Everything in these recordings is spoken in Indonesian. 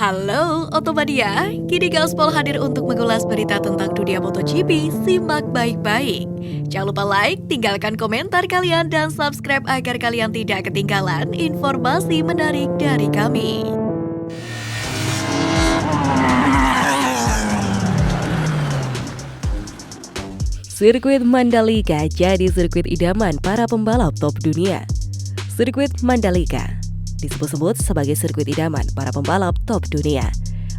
Halo Otomania, kini Gaspol hadir untuk mengulas berita tentang dunia MotoGP. Simak baik-baik. Jangan lupa like, tinggalkan komentar kalian, dan subscribe agar kalian tidak ketinggalan informasi menarik dari kami. Sirkuit Mandalika jadi sirkuit idaman para pembalap top dunia. Sirkuit Mandalika disebut-sebut sebagai sirkuit idaman para pembalap top dunia.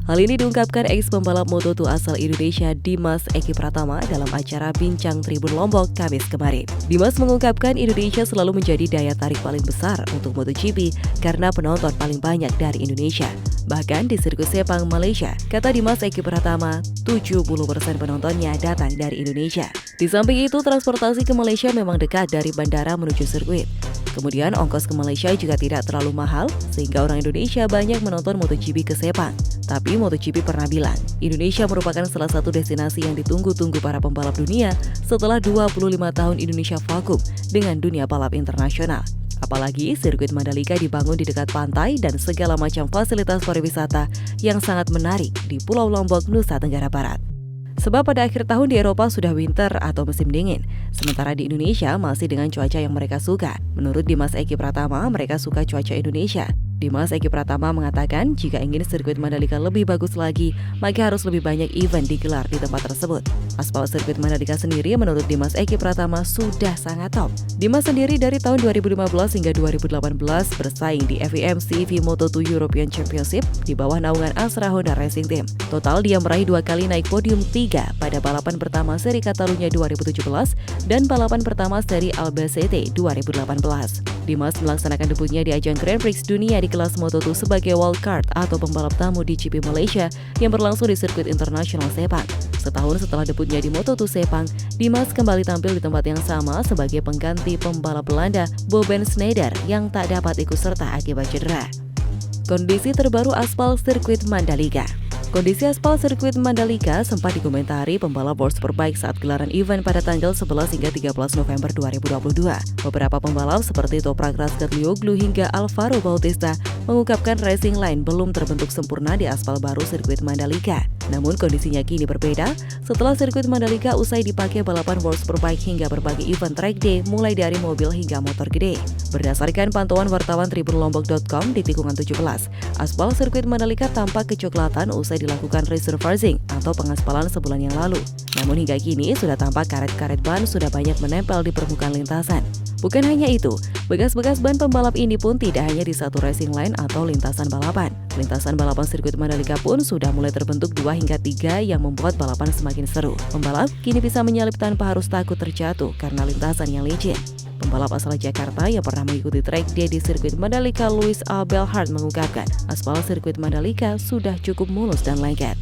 Hal ini diungkapkan ex-pembalap Moto2 asal Indonesia Dimas Eki Pratama dalam acara Bincang Tribun Lombok Kamis kemarin. Dimas mengungkapkan Indonesia selalu menjadi daya tarik paling besar untuk MotoGP karena penonton paling banyak dari Indonesia. Bahkan di sirkuit Sepang Malaysia, kata Dimas Eki Pratama, 70% penontonnya datang dari Indonesia. Di samping itu, transportasi ke Malaysia memang dekat dari bandara menuju sirkuit. Kemudian ongkos ke Malaysia juga tidak terlalu mahal, sehingga orang Indonesia banyak menonton MotoGP ke Sepang. Tapi MotoGP pernah bilang, Indonesia merupakan salah satu destinasi yang ditunggu-tunggu para pembalap dunia setelah 25 tahun Indonesia vakum dengan dunia balap internasional. Apalagi sirkuit Mandalika dibangun di dekat pantai dan segala macam fasilitas pariwisata yang sangat menarik di Pulau Lombok, Nusa Tenggara Barat. Sebab pada akhir tahun di Eropa sudah winter atau musim dingin, sementara di Indonesia masih dengan cuaca yang mereka suka. Menurut Dimas Eki Pratama, mereka suka cuaca Indonesia. Dimas Eki Pratama mengatakan jika ingin sirkuit Mandalika lebih bagus lagi, maka harus lebih banyak event digelar di tempat tersebut. Aspal sirkuit Mandalika sendiri menurut Dimas Eki Pratama sudah sangat top. Dimas sendiri dari tahun 2015 hingga 2018 bersaing di FIM CV Moto2 European Championship di bawah naungan Astra Honda Racing Team. Total dia meraih 2 kali naik podium 3 pada balapan pertama seri Catalunya 2017 dan balapan pertama seri Albacete 2018. Dimas melaksanakan debutnya di ajang Grand Prix dunia di kelas Moto2 sebagai wildcard atau pembalap tamu di GP Malaysia yang berlangsung di sirkuit internasional Sepang. Setahun setelah debutnya di Moto2 Sepang, Dimas kembali tampil di tempat yang sama sebagai pengganti pembalap Belanda Boben Schneider yang tak dapat ikut serta akibat cedera. Kondisi terbaru aspal sirkuit Mandalika. Kondisi aspal sirkuit Mandalika sempat dikomentari pembalap World Superbike saat gelaran event pada tanggal 11 hingga 13 November 2022. Beberapa pembalap seperti Toprak Razgatlioglu hingga Alvaro Bautista mengungkapkan racing line belum terbentuk sempurna di aspal baru sirkuit Mandalika. Namun kondisinya kini berbeda setelah sirkuit Mandalika usai dipakai balapan World Superbike hingga berbagai event track day mulai dari mobil hingga motor gede. Berdasarkan pantauan wartawan tribunlombok.com di tikungan 17, aspal sirkuit Mandalika tampak kecoklatan usai dilakukan resurfacing atau pengaspalan sebulan yang lalu. Namun hingga kini sudah tampak karet-karet ban sudah banyak menempel di permukaan lintasan. Bukan hanya itu, bekas-bekas ban pembalap ini pun tidak hanya di satu racing line atau lintasan balapan. Lintasan balapan sirkuit Mandalika pun sudah mulai terbentuk 2 hingga 3 yang membuat balapan semakin seru. Pembalap kini bisa menyalip tanpa harus takut terjatuh karena lintasan yang licin. Pembalap asal Jakarta yang pernah mengikuti track day di sirkuit Mandalika, Louis Abelhart mengungkapkan, aspal sirkuit Mandalika sudah cukup mulus dan lengket.